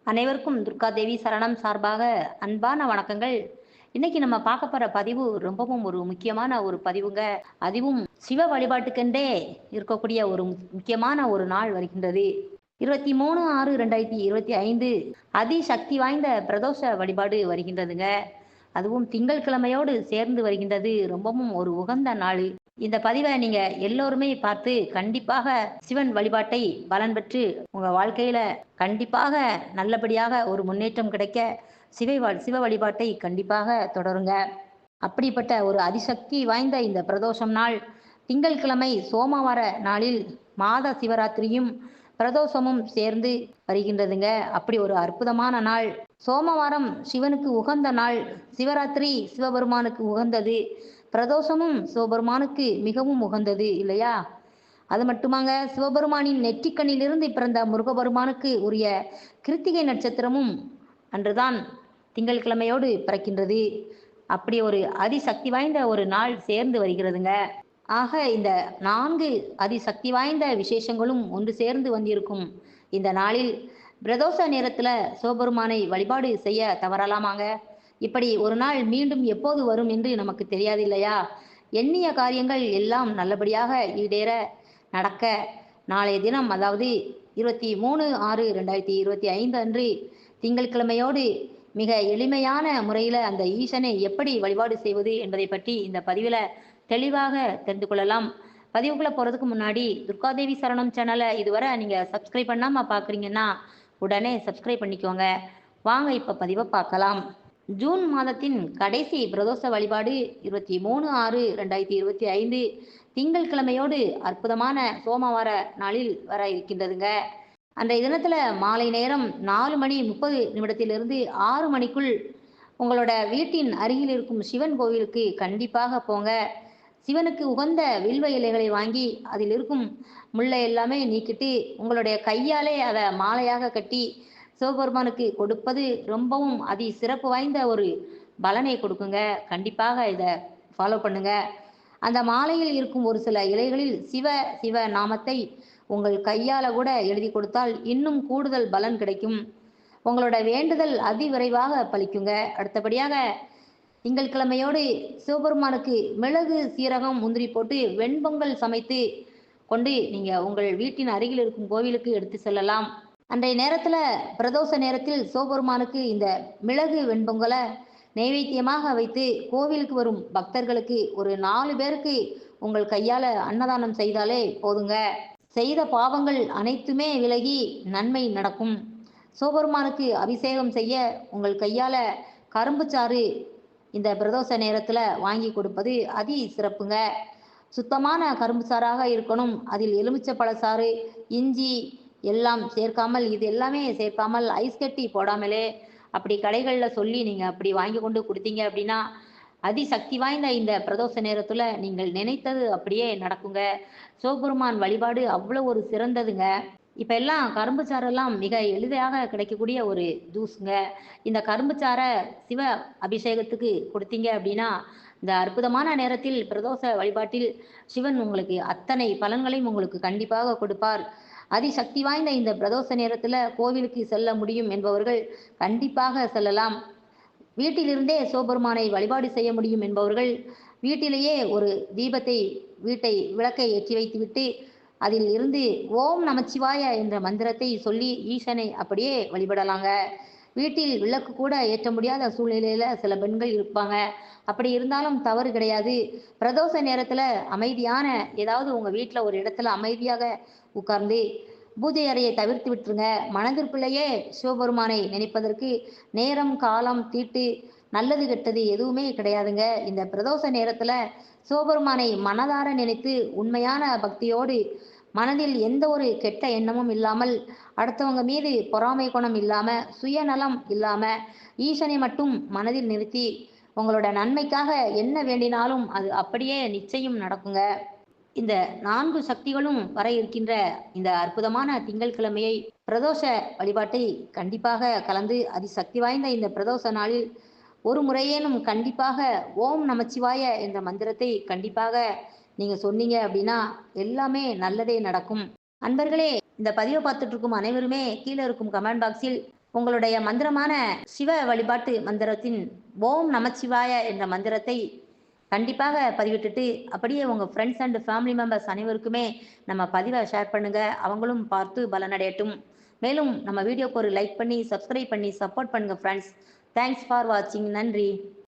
அனைவருக்கும் துர்கா தேவி சரணம் சார்பாக அன்பான வணக்கங்கள். இன்னைக்கு நம்ம பார்க்க போற பதிவு ரொம்பவும் ஒரு முக்கியமான ஒரு பதிவுங்க. அதுவும் சிவ வழிபாட்டுக்கென்றே இருக்கக்கூடிய ஒரு முக்கியமான ஒரு நாள் வருகின்றது. 23/6/2025 அதிசக்தி வாய்ந்த பிரதோஷ வழிபாடு வருகின்றதுங்க. அதுவும் திங்கள் கிழமையோடு சேர்ந்து வருகின்றது. ரொம்பவும் ஒரு உகந்த நாள். இந்த பதிவை நீங்க எல்லோருமே பார்த்து கண்டிப்பாக சிவன் வழிபாட்டை பலன் பெற்று உங்க வாழ்க்கையில கண்டிப்பாக நல்லபடியாக ஒரு முன்னேற்றம் கிடைக்க சிவ வழிபாட்டை கண்டிப்பாக தொடருங்க. அப்படிப்பட்ட ஒரு அதிசக்தி வாய்ந்த இந்த பிரதோஷம் நாள் திங்கட்கிழமை சோமவார நாளில் மாத சிவராத்திரியும் பிரதோஷமும் சேர்ந்து வருகின்றதுங்க. அப்படி ஒரு அற்புதமான நாள். சோமவாரம் சிவனுக்கு உகந்த நாள், சிவராத்திரி சிவபெருமானுக்கு உகந்தது, பிரதோஷமும் சிவபெருமானுக்கு மிகவும் உகந்தது இல்லையா? அது மட்டுமாங்க, சிவபெருமானின் நெற்றிக்கண்ணிலிருந்து பிறந்த முருகபெருமானுக்கு உரிய கிருத்திகை நட்சத்திரமும் அன்றுதான் திங்கட்கிழமையோடு பிறக்கின்றது. அப்படி ஒரு அதிசக்தி வாய்ந்த ஒரு நாள் சேர்ந்து வருகிறதுங்க. ஆக இந்த 4 அதிசக்தி வாய்ந்த விசேஷங்களும் ஒன்று சேர்ந்து வந்திருக்கும் இந்த நாளில் பிரதோஷ நேரத்துல சிவபெருமானை வழிபாடு செய்ய தவறலாமாங்க? இப்படி ஒரு நாள் மீண்டும் எப்போது வரும் என்று நமக்கு தெரியாது இல்லையா? எண்ணிய காரியங்கள் எல்லாம் நல்லபடியாக ஈடேற நடக்க நாளைய தினம், அதாவது 23/6/2025 அன்று திங்கட்கிழமையோடு மிக எளிமையான முறையில் அந்த ஈசனை எப்படி வழிபாடு செய்வது என்பதை பற்றி இந்த பதிவில் தெளிவாக தெரிந்து கொள்ளலாம். பதிவுக்குள்ளே போகிறதுக்கு முன்னாடி துர்காதேவி சரணம் சேனலை இதுவரை நீங்கள் சப்ஸ்கிரைப் பண்ணாமல் பார்க்குறீங்கன்னா உடனே சப்ஸ்கிரைப் பண்ணிக்கோங்க. வாங்க இப்போ பதிவை பார்க்கலாம். ஜூன் மாதத்தின் கடைசி பிரதோஷ வழிபாடு 23/6/2025 திங்கட்கிழமையோடு அற்புதமான சோமவார நாளில் வர இருக்கின்றதுங்க. அன்றைய தினத்துல மாலை நேரம் 4:30 6 மணிக்குள் உங்களோட வீட்டின் அருகில் இருக்கும் சிவன் கோவிலுக்கு கண்டிப்பாக போங்க. சிவனுக்கு உகந்த வில்வ இலைகளை வாங்கி அதில் இருக்கும் முல்லை எல்லாமே நீக்கிட்டு உங்களுடைய கையாலே அதை மாலையாக கட்டி சிவபெருமானுக்கு கொடுப்பது ரொம்பவும் அதி சிறப்பு வாய்ந்த ஒரு பலனை கொடுக்குங்க. கண்டிப்பாக இதை ஃபாலோ பண்ணுங்க. அந்த மாலையில் இருக்கும் ஒரு சில இலைகளில் சிவ சிவ நாமத்தை உங்கள் கையால கூட எழுதி கொடுத்தால் இன்னும் கூடுதல் பலன் கிடைக்கும். உங்களோட வேண்டுதல் அதிவிரைவாக பலிக்குங்க. அடுத்தபடியாக திங்கட்கிழமையோடு சிவபெருமானுக்கு மிளகு, சீரகம், முந்திரி போட்டு வெண்பொங்கல் சமைத்து கொண்டு நீங்க உங்கள் வீட்டின் அருகில் இருக்கும் கோவிலுக்கு எடுத்து செல்லலாம். அன்றைய நேரத்துல பிரதோஷ நேரத்தில் சிவபெருமானுக்கு இந்த மிளகு வெண்பொங்கலை நைவேத்தியமாக வைத்து கோவிலுக்கு வரும் பக்தர்களுக்கு ஒரு 4 பேருக்கு உங்கள் கையால அன்னதானம் செய்தாலே போதுங்க. செய்த பாவங்கள் அனைத்துமே விலகி நன்மை நடக்கும். சிவபெருமானுக்கு அபிஷேகம் செய்ய உங்கள் கையால கரும்பு சாறு இந்த பிரதோஷ நேரத்துல வாங்கி கொடுப்பது அதி சிறப்புங்க. சுத்தமான கரும்பு சாறாக இருக்கணும். அதில் எலுமிச்சை பழச்சாறு, இஞ்சி எல்லாம் சேர்க்காமல், இது எல்லாமே சேர்க்காமல், ஐஸ் கட்டி போடாமலே அப்படி கடைகளில் சொல்லி நீங்கள் அப்படி வாங்கி கொண்டு கொடுத்தீங்க அப்படின்னா அதிசக்தி வாய்ந்த இந்த பிரதோஷ நேரத்தில் நீங்கள் நினைத்தது அப்படியே நடக்குங்க. சிவபெருமான் வழிபாடு அவ்வளோ ஒரு சிறந்ததுங்க. இப்போ எல்லாம் கரும்பு சாரெல்லாம் மிக எளிதாக கிடைக்கக்கூடிய ஒரு ஜூஸுங்க. இந்த கரும்பு சாறை சிவ அபிஷேகத்துக்கு கொடுத்தீங்க அப்படின்னா இந்த அற்புதமான நேரத்தில் பிரதோஷ வழிபாட்டில் சிவன் உங்களுக்கு அத்தனை பலன்களையும் உங்களுக்கு கண்டிப்பாக கொடுப்பார். அதிசக்தி வாய்ந்த இந்த பிரதோஷ நேரத்தில் கோவிலுக்கு செல்ல முடியும் என்பவர்கள் கண்டிப்பாக செல்லலாம். வீட்டிலிருந்தே சிவபெருமானை வழிபாடு செய்ய முடியும் என்பவர்கள் வீட்டிலேயே ஒரு தீபத்தை விளக்கை ஏற்றி வைத்துவிட்டு அதில் இருந்து ஓம் நமச்சிவாய என்ற மந்திரத்தை சொல்லி ஈசனை அப்படியே வழிபடலாங்க. வீட்டில் விளக்கு கூட ஏற்ற முடியாத சூழ்நிலையில சில பெண்கள் இருப்பாங்க. அப்படி இருந்தாலும் தவறு கிடையாது. பிரதோஷ நேரத்துல அமைதியான ஏதாவது உங்க வீட்டில் ஒரு இடத்துல அமைதியாக உட்கார்ந்து பூஜை அறையை தவிர்த்து விட்டுருங்க. மனதிற்குள்ளேயே சிவபெருமானை நினைப்பதற்கு நேரம், காலம், தீட்டு, நல்லது கெட்டது எதுவுமே கிடையாதுங்க. இந்த பிரதோஷ நேரத்துல சிவபெருமானை மனதார நினைத்து உண்மையான பக்தியோடு மனதில் எந்த ஒரு கெட்ட எண்ணமும் இல்லாமல், அடுத்தவங்க மீது பொறாமை குணம் இல்லாம, சுயநலம் இல்லாம ஈசனை மட்டும் மனதில் நிறுத்தி உங்களோட நன்மைக்காக என்ன வேண்டினாலும் அது அப்படியே நிச்சயம் நடக்குங்க. இந்த 4 சக்திகளும் வர இருக்கின்ற இந்த அற்புதமான திங்கட்கிழமையை பிரதோஷ வழிபாட்டை கண்டிப்பாக கலந்து அதிசக்தி வாய்ந்த இந்த பிரதோஷ நாளில் ஒரு முறையேனும் கண்டிப்பாக ஓம் நமச்சிவாய என்ற மந்திரத்தை கண்டிப்பாக நீங்க சொன்னீங்க அப்படின்னா எல்லாமே நல்லதே நடக்கும். அன்பர்களே, இந்த பதிவை பார்த்துட்டு இருக்கும் அனைவருமே கீழே இருக்கும் கமெண்ட் பாக்ஸில் உங்களுடைய மந்திரமான சிவ வழிபாட்டு மந்திரத்தின் ஓம் நமச்சிவாய என்ற மந்திரத்தை கண்டிப்பாக பதிவிட்டுட்டு அப்படியே உங்கள் ஃப்ரெண்ட்ஸ் அண்ட் ஃபேமிலி மெம்பர்ஸ் அனைவருக்குமே நம்ம பதிவை ஷேர் பண்ணுங்க, அவங்களும் பார்த்து பலனடையட்டும். மேலும் நம்ம வீடியோக்கு ஒரு லைக் பண்ணி சப்ஸ்கிரைப் பண்ணி சப்போர்ட் பண்ணுங்க ஃப்ரெண்ட்ஸ். தேங்க்ஸ் ஃபார் வாட்சிங். நன்றி.